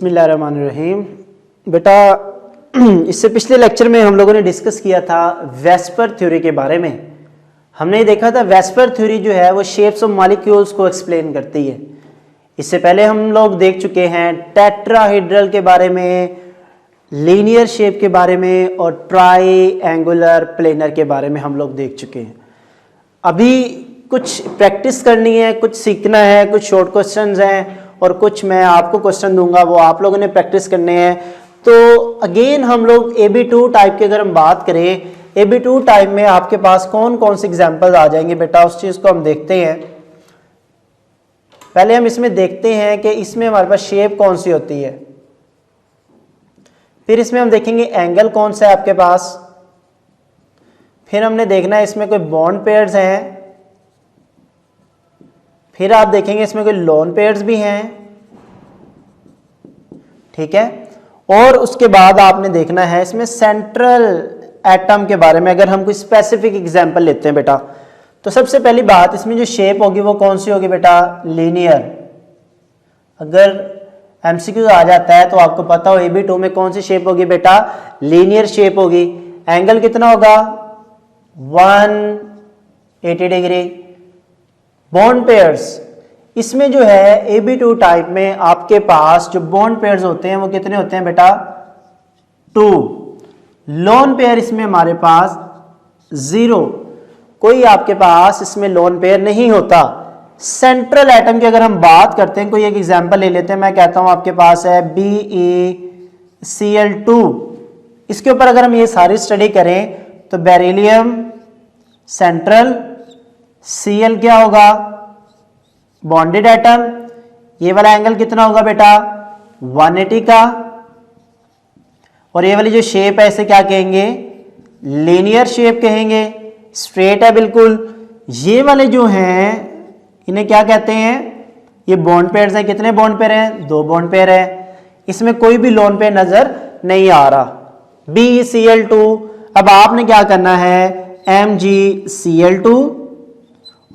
बिस्मिल्लाहिर्रहमानिर्रहीम। बेटा इससे पिछले लेक्चर में हम लोगों ने डिस्कस किया था वेस्पर थ्योरी के बारे में। हमने देखा था वेस्पर थ्योरी जो है वो शेप्स ऑफ मॉलिक्यूल्स को एक्सप्लेन करती है। इससे पहले हम लोग देख चुके हैं टेट्राहेड्रल के बारे में, लीनियर शेप के बारे में और ट्राईएंगुलर प्लेनर के बारे में हम लोग देख चुके हैं। अभी कुछ प्रैक्टिस करनी है, कुछ सीखना है, कुछ शॉर्ट क्वेश्चंस हैं और कुछ मैं आपको क्वेश्चन दूंगा, वो आप लोगों ने प्रैक्टिस करने हैं। तो अगेन हम लोग AB2 टाइप की अगर हम बात करें, AB2 टाइप में आपके पास कौन कौन से एग्जाम्पल आ जाएंगे बेटा, उस चीज़ को हम देखते हैं। पहले हम इसमें देखते हैं कि इसमें हमारे पास शेप कौन सी होती है, फिर इसमें हम देखेंगे एंगल कौन सा है आपके पास, फिर हमने देखना है इसमें कोई बॉन्ड पेयर्स हैं, फिर आप देखेंगे इसमें कोई लोन पेयर्स भी हैं, ठीक है। और उसके बाद आपने देखना है इसमें सेंट्रल एटम के बारे में। अगर हम कोई स्पेसिफिक एग्जांपल लेते हैं बेटा, तो सबसे पहली बात इसमें जो शेप होगी वो कौन सी होगी बेटा, लीनियर। अगर MCQ आ जाता है तो आपको पता हो AB2 में कौन सी शेप होगी बेटा, लीनियर शेप होगी। एंगल कितना होगा, 180 डिग्री। बॉन्ड पेयर्स, इसमें जो है AB2 टाइप में आपके पास जो बॉन्ड पेयर्स होते हैं वो कितने होते हैं बेटा, 2। लोन पेयर इसमें हमारे पास 0, कोई आपके पास इसमें लोन पेयर नहीं होता। सेंट्रल एटम की अगर हम बात करते हैं, कोई एक एग्जांपल ले लेते हैं, मैं कहता हूं आपके पास है BeCl2। इसके ऊपर अगर हम ये सारी स्टडी करें तो बेरिलियम सेंट्रल, Cl क्या होगा, बॉन्डेड एटम। ये वाला एंगल कितना होगा बेटा, 180 का। और ये वाली जो शेप है इसे क्या कहेंगे, लीनियर शेप कहेंगे, स्ट्रेट है बिल्कुल। ये वाले जो हैं इन्हें क्या कहते हैं, ये बॉन्ड पेयर्स हैं। कितने बॉन्ड पेयर हैं, 2 बॉन्ड पेयर है। इसमें कोई भी लोन पेयर नजर नहीं आ रहा। BeCl2, अब आपने क्या करना है, MgCl2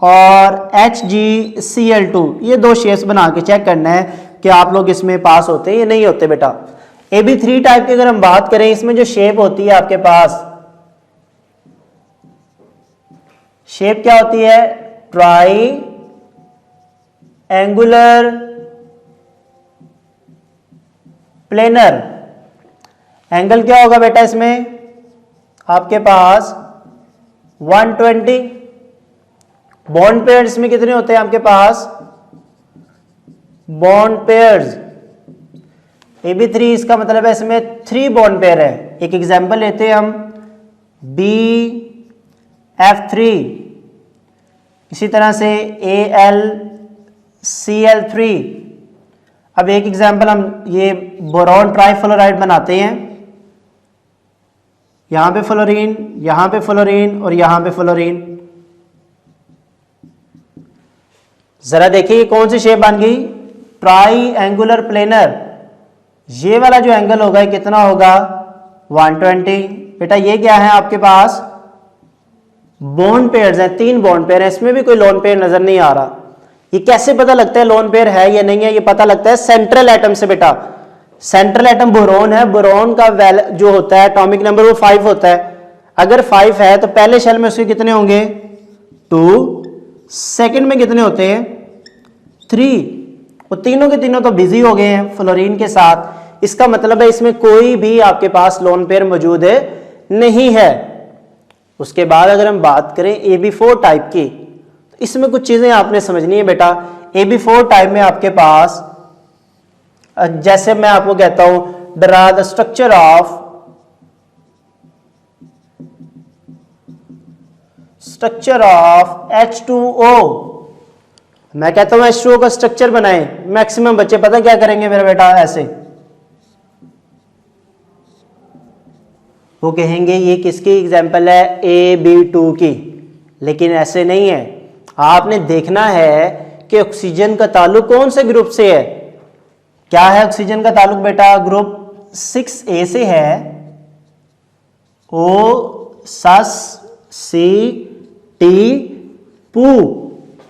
और HgCl2, ये 2 शेप्स बना के चेक करना है कि आप लोग इसमें पास होते हैं या नहीं होते बेटा। AB3 टाइप की अगर हम बात करें, इसमें जो शेप होती है आपके पास, शेप क्या होती है, ट्राईएंगुलर प्लेनर। एंगल क्या होगा बेटा इसमें आपके पास 120। बॉन्ड पेयर्स में कितने होते हैं आपके पास, बॉन्ड पेयर्स AB3, इसका मतलब है इसमें 3 बॉन्ड पेयर है। एक एग्जांपल लेते हैं हम, BF3, इसी तरह से AlCl3। अब एक एग्जांपल हम ये बोरॉन ट्राइफ्लोराइड बनाते हैं, यहां पे फ्लोरीन, यहां पे फ्लोरीन और यहां पे फ्लोरीन। जरा देखिए कौन सी शेप बन गई, ट्राईएंगुलर प्लेनर। ये वाला जो एंगल होगा कितना होगा, 120। बेटा ये क्या है आपके पास, बॉन्ड पेयर्स हैं, 3 बॉन्ड पेयर है, इसमें भी कोई लोन पेयर नजर नहीं आ रहा। ये कैसे पता लगता है लोन पेयर है या नहीं है, ये पता लगता है सेंट्रल एटम से बेटा। सेंट्रल एटम बोरोन है, बोरोन का जो होता है एटॉमिक नंबर वो 5 होता है। अगर 5 है तो पहले शेल में उसके कितने होंगे, 2। सेकंड में कितने होते हैं, 3। वो तीनों के तीनों तो बिजी हो गए हैं फ्लोरीन के साथ। इसका मतलब है इसमें कोई भी आपके पास लोन पेयर मौजूद है नहीं है। उसके बाद अगर हम बात करें AB4 टाइप की, तो इसमें कुछ चीजें आपने समझनी है बेटा। AB4 टाइप में आपके पास, जैसे मैं आपको कहता हूं, draw the structure of H2O। मैं कहता हूं H2O का स्ट्रक्चर बनाएं। मैक्सिमम बच्चे पता क्या करेंगे मेरा बेटा, ऐसे वो कहेंगे ये किसकी एग्जांपल है, AB2 की। लेकिन ऐसे नहीं है, आपने देखना है कि ऑक्सीजन का ताल्लुक कौन से ग्रुप से है। क्या है ऑक्सीजन का ताल्लुक बेटा, ग्रुप 6A से है। O-sus-C-T-Pu,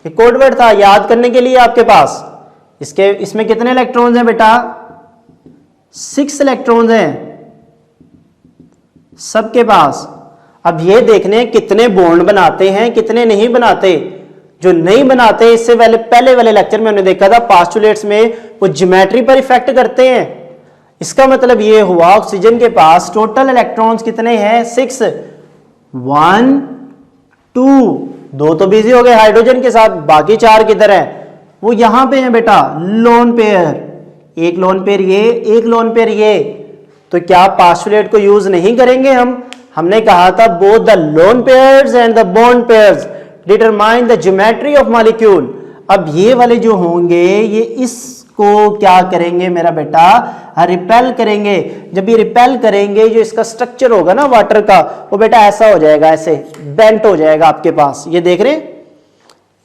ये कोड वर्ड था याद करने के लिए आपके पास। इसमें कितने इलेक्ट्रॉन्स हैं बेटा, 6 इलेक्ट्रॉन्स हैं सबके पास। अब ये देखने कितने बॉन्ड बनाते हैं कितने नहीं बनाते। जो नहीं बनाते, इससे पहले वाले लेक्चर में हमने देखा था पास्टुलेट्स में वो ज्योमेट्री पर इफेक्ट करते हैं। इसका मतलब ये हुआ ऑक्सीजन के पास टोटल इलेक्ट्रॉन्स कितने हैं 6, 1 2, 2 तो बिजी हो गए हाइड्रोजन के साथ, बाकी 4 किधर है? वो यहां पे हैं बेटा, लोन पेयर। एक लोन पेयर ये, एक लोन पेयर ये। तो क्या पास्टुलेट को यूज नहीं करेंगे हमने कहा था both the lone pairs and the bond pairs determine the geometry of molecule. अब ये वाले जो होंगे ये इसको क्या करेंगे मेरा बेटा? रिपेल करेंगे। जब ये रिपेल करेंगे, जो इसका स्ट्रक्चर होगा ना वाटर का, वो बेटा ऐसा हो जाएगा, ऐसे बेंट हो जाएगा आपके पास। ये देख रहे हैं,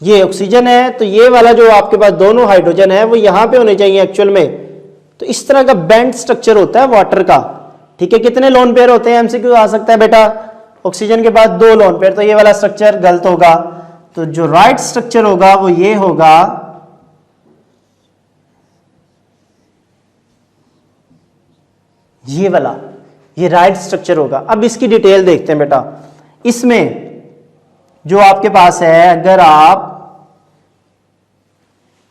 ये ऑक्सीजन है, तो ये वाला जो आपके पास दोनों हाइड्रोजन है वो यहां पे होने चाहिए एक्चुअल में। तो इस तरह का बेंट स्ट्रक्चर होता है वाटर का। ठीक है, कितने लोन पेयर होते हैं? एमसीक्यू आ सकता है बेटा। ऑक्सीजन के बाद 2 लोन पेयर, तो ये वाला स्ट्रक्चर गलत होगा। तो जो राइट स्ट्रक्चर होगा वो ये होगा, ये वाला, ये राइट स्ट्रक्चर होगा। अब इसकी डिटेल देखते हैं बेटा। इसमें जो आपके पास है, अगर आप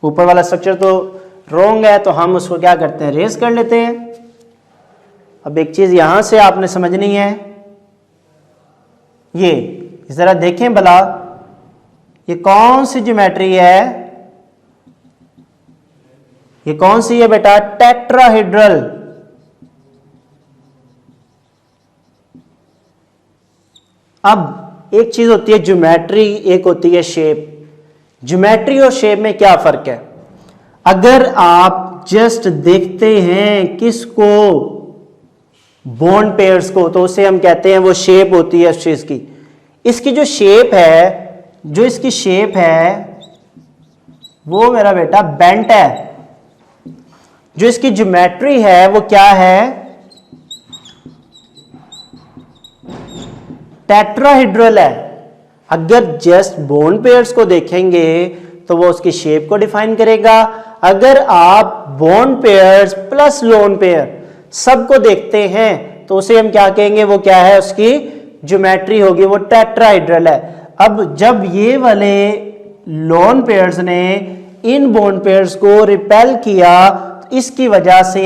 ऊपर वाला स्ट्रक्चर तो रॉन्ग है तो हम उसको क्या करते हैं, रेस कर लेते हैं। अब एक चीज यहां से आपने समझनी है, ये जरा देखें भला, ये कौन सी ज्योमेट्री है? ये कौन सी है बेटा? टेट्राहेड्रल। अब एक चीज होती है ज्योमेट्री, एक होती है शेप। ज्योमेट्री और शेप में क्या फर्क है? अगर आप जस्ट देखते हैं किसको, बॉन्ड पेयर्स को, तो उसे हम कहते हैं वो शेप होती है उस चीज की। इसकी जो शेप है, जो इसकी शेप है वो मेरा बेटा बेंट है। जो इसकी ज्योमेट्री है वो क्या है? टेट्राहेड्रल है। अगर जस्ट बॉन्ड पेयर्स को देखेंगे तो वो उसकी शेप को डिफाइन करेगा। अगर आप bond pairs plus lone pair सबको देखते हैं तो उसे हम क्या कहेंगे? वो क्या है? उसकी ज्योमेट्री होगी, वो टेट्राहेड्रल है। अब जब ये वाले लोन पेयर्स ने इन बॉन्ड पेयर्स को रिपेल किया, इसकी वजह से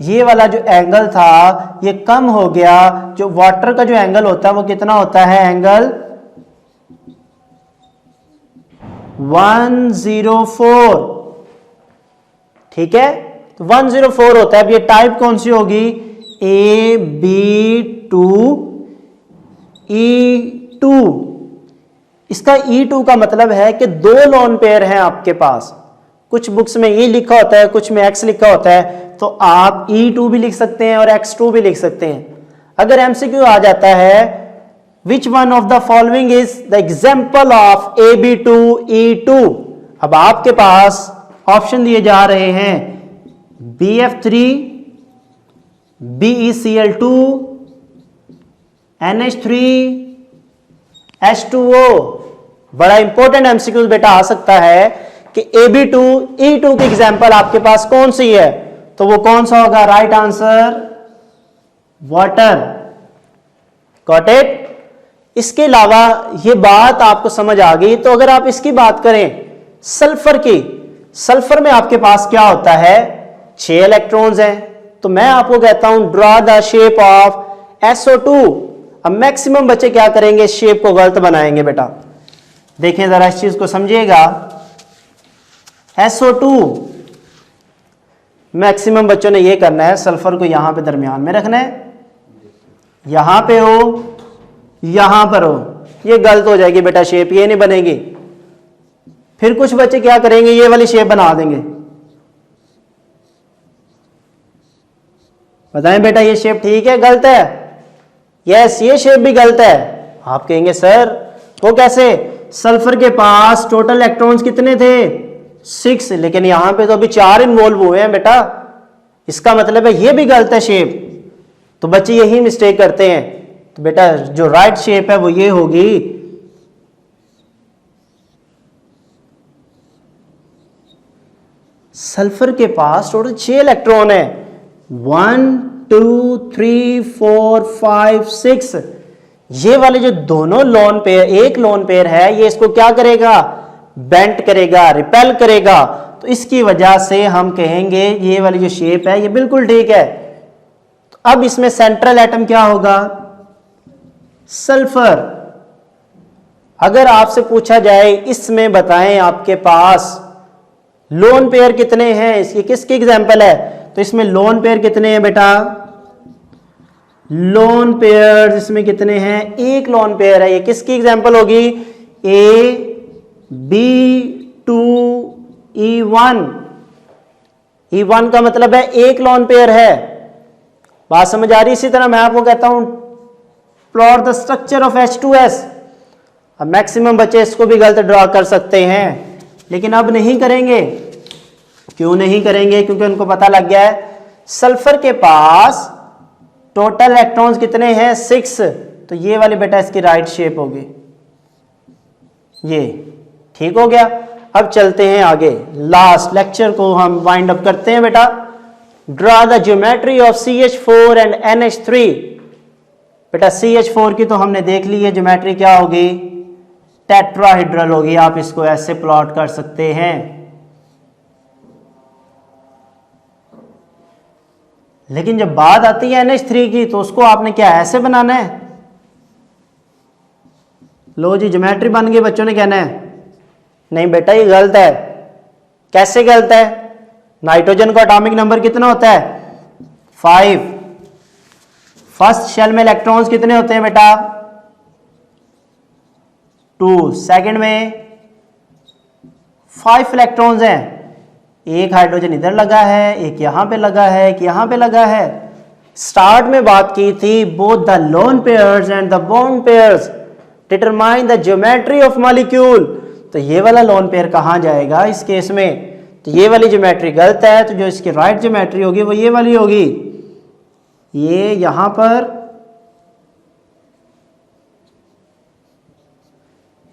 ये वाला जो एंगल था ये कम हो गया। जो वाटर का जो एंगल होता है वो कितना होता है? एंगल 104। ठीक है, तो 104 होता है। अब ये टाइप कौन सी होगी? AB2 E2। इसका E2 का मतलब है कि 2 लोन पेयर हैं आपके पास। कुछ बुक्स में E लिखा होता है, कुछ में X लिखा होता है, तो आप E2 भी लिख सकते हैं और X2 भी लिख सकते हैं। अगर MCQ आ जाता है which one of the following is the example of AB2 E2, अब आपके पास ऑप्शन दिए जा रहे हैं BF3, BeCl2, NH3, H2O। बड़ा इंपॉर्टेंट एमसीक्यू बेटा आ सकता है कि AB2 E2 की एग्जांपल आपके पास कौन सी है? तो वो कौन सा होगा? Right answer water. Got it? इसके अलावा ये बात आपको समझ आ गई। तो अगर आप इसकी बात करें सल्फर की, सल्फर में आपके पास क्या होता है? 6 इलेक्ट्रॉन्स हैं। तो मैं आपको कहता हूं draw the shape of SO2। अब मैक्सिमम बच्चे क्या करेंगे? शेप को गलत बनाएंगे बेटा। देखें जरा इस चीज को समझिएगा। SO2 मैक्सिमम बच्चों ने ये करना है, सल्फर को यहां पे दरमियान में रखना है, यहां पे हो, यहां पर हो। ये गलत हो जाएगी बेटा, शेप ये नहीं बनेगी। फिर कुछ बच्चे क्या करेंगे? ये वाली शेप बना देंगे। बताएं बेटा, ये शेप ठीक है गलत है? यस, ये शेप भी गलत है। आप कहेंगे सर वो कैसे? सल्फर के पास टोटल इलेक्ट्रॉन्स कितने थे? 6, लेकिन यहां पे तो अभी 4 इन्वॉल्व हुए हैं बेटा। इसका मतलब है ये भी गलत है शेप। तो बच्चे यही मिस्टेक करते हैं। तो बेटा जो राइट शेप है वो ये होगी, सल्फर के पास टोटल 6 इलेक्ट्रॉन है, 1 2 3 4 5 6, ये वाले जो दोनों लोन पेयर, एक लोन पेयर है, ये इसको क्या करेगा, बेंट करेगा, रिपेल करेगा। तो इसकी वजह से हम कहेंगे ये वाली जो शेप है ये बिल्कुल ठीक है। तो अब इसमें सेंट्रल एटम क्या होगा, सल्फर। अगर आपसे पूछा जाए इसमें बताएं आपके पास लोन पेयर कितने हैं, इसकी किसकी एग्जांपल है, तो इसमें लोन पेयर कितने हैं बेटा, लोन पेयर इसमें कितने हैं, एक लोन पेयर है। ये किसकी एग्जांपल होगी, AB2E1। E1 का मतलब है एक लोन पेयर है। बात समझ आ रही। इसी तरह मैं आपको कहता हूं plot the structure of H2S। अब मैक्सिमम बच्चे इसको भी गलत ड्रॉ कर सकते हैं, लेकिन अब नहीं करेंगे। क्यों नहीं करेंगे, क्योंकि उनको पता लग गया है सल्फर के पास टोटल इलेक्ट्रॉन्स कितने हैं, 6। तो ये वाली बेटा इसकी राइट शेप होगी, ये ठीक हो गया। अब चलते हैं आगे, लास्ट लेक्चर को हम वाइंड अप करते हैं बेटा। Draw the geometry of CH4 and NH3। बेटा CH4 की तो हमने देख ली है, ज्योमेट्री क्या होगी, टेट्राहेड्रल होगी। आप इसको ऐसे प्लॉट कर सकते हैं। लेकिन जब बात आती है NH3 की, तो उसको आपने क्या ऐसे बनाना है। लो जी ज्योमेट्री बन गई, बच्चों ने कहना है नहीं बेटा ये गलत है। कैसे गलत है, नाइट्रोजन का एटॉमिक नंबर कितना होता है, 5। फर्स्ट शेल में इलेक्ट्रॉन्स कितने होते हैं बेटा, 2। सेकंड में 5 इलेक्ट्रॉन्स हैं, एक हाइड्रोजन इधर लगा है, एक यहां पे लगा है, एक यहां पे लगा है। स्टार्ट में बात की थी both the lone pairs and the bond pairs determine the geometry of molecule. तो ये वाला लोन पेयर कहां जाएगा इस केस में, तो ये वाली ज्योमेट्री गलत है। तो जो इसकी राइट ज्योमेट्री होगी वो ये वाली होगी, ये यहां पर,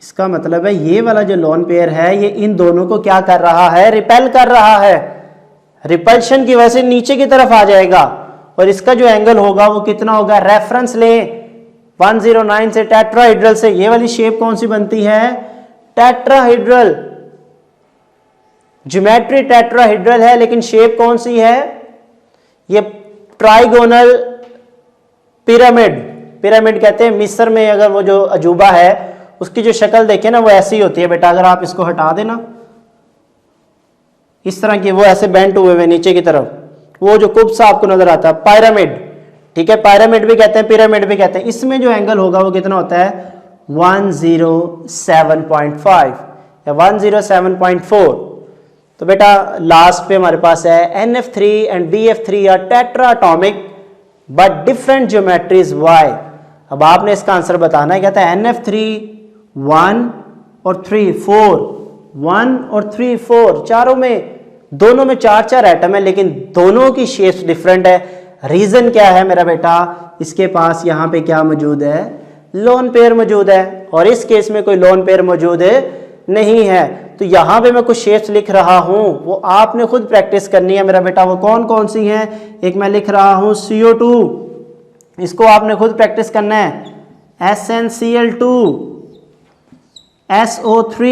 इसका मतलब है ये वाला जो लोन पेयर है ये इन दोनों को क्या कर रहा है, रिपेल कर रहा है। रिपल्शन की वजह से नीचे की तरफ आ जाएगा, और इसका जो एंगल होगा वो कितना होगा, रेफरेंस लें 109 से, टेट्राहेड्रल से। ये वाली शेप कौन सी बनती है, टेट्राहेड्रल। ज्योमेट्री टेट्राहेड्रल है, लेकिन शेप कौन सी है, ये ट्राइगोनल पिरामिड। पिरामिड कहते हैं मिस्र में, अगर वो जो अजूबा है उसकी जो शक्ल देखे ना वो ऐसी होती है बेटा। अगर आप इसको हटा देना इस तरह की, वो ऐसे बेंट हुए हुए नीचे की तरफ, वो जो कुब्स आपको नजर आता है, पिरामिड। ठीक है, पिरामिड भी कहते हैं, पिरामिड भी कहते हैं। इसमें जो एंगल होगा वो कितना होता है, 107.5 या 107.4। तो बेटा लास्ट पे हमारे पास है NF3 and BF3 are tetra atomic but different geometries why. अब आपने इसका आंसर बताना है। कहता है NF3 1 और 3 4, 1 और 3 4, चारों में, दोनों में 4 एटम है, लेकिन दोनों की शेप्स डिफरेंट है। रीजन क्या है मेरा बेटा, इसके पास यहाँ पे क्या मौजूद है, लोन पेयर मौजूद है, और इस केस में कोई लोन पेयर मौजूद नहीं है। तो यहाँ पे मैं कुछ शेप्स लिख रहा हूँ, वो आपने खुद प्रैक्टिस करनी है मेरा बेटा। वो कौन कौन सी हैं, एक मैं लिख रहा हूँ CO2, इसको आपने खुद प्रैक्टिस करना है, SnCl2, SO3,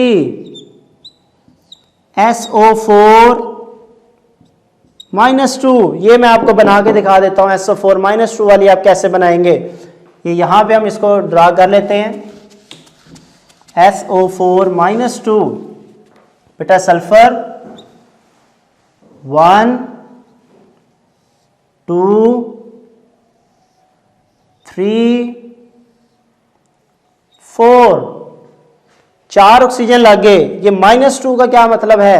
SO4-2। ये मैं आपको बना के दिखा देता हूँ। SO4-2 वाली आप कैसे बनाएंगे, ये यहाँ पे हम इसको ड्रा कर लेते हैं। SO4-2 बेटा सल्फर 1 2 3 4, 4 ऑक्सीजन लगे। ये -2 का क्या मतलब है,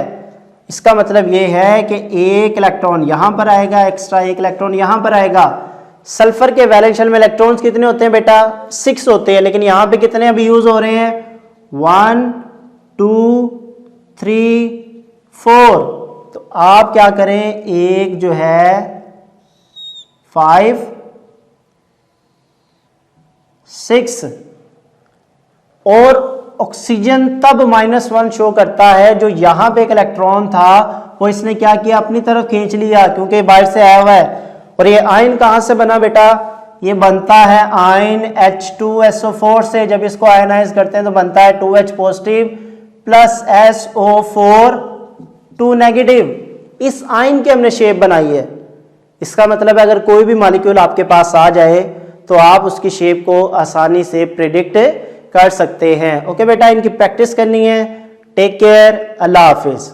इसका मतलब ये है कि एक इलेक्ट्रॉन यहां पर आएगा, एक्स्ट्रा एक इलेक्ट्रॉन यहां पर आएगा। सल्फर के वैलेंस शेल में इलेक्ट्रॉन्स कितने होते हैं बेटा, 6 होते हैं, लेकिन यहां पे कितने अभी यूज हो रहे हैं, 1 2 3 4। तो आप क्या करें, एक जो है 5 6, और ऑक्सीजन तब -1 शो करता है जो यहां पे एक इलेक्ट्रॉन था वो इसने क्या किया, अपनी तरफ खींच लिया, क्योंकि बाहर से आया हुआ है। और ये आयन कहाँ से बना बेटा, ये बनता है आयन H2SO4 से। जब इसको आयनाइज करते हैं तो बनता है 2H positive plus SO4 2 negative. इस आयन की हमने शेप बनाई है। इसका मतलब है अगर कोई भी मॉलिक्यूल आपके पास आ जाए तो आप उसकी शेप को आसानी से प्रिडिक्ट कर सकते हैं। ओके बेटा, इनकी प्रैक्टिस करनी है। टेक केयर, अल्लाह हाफिज।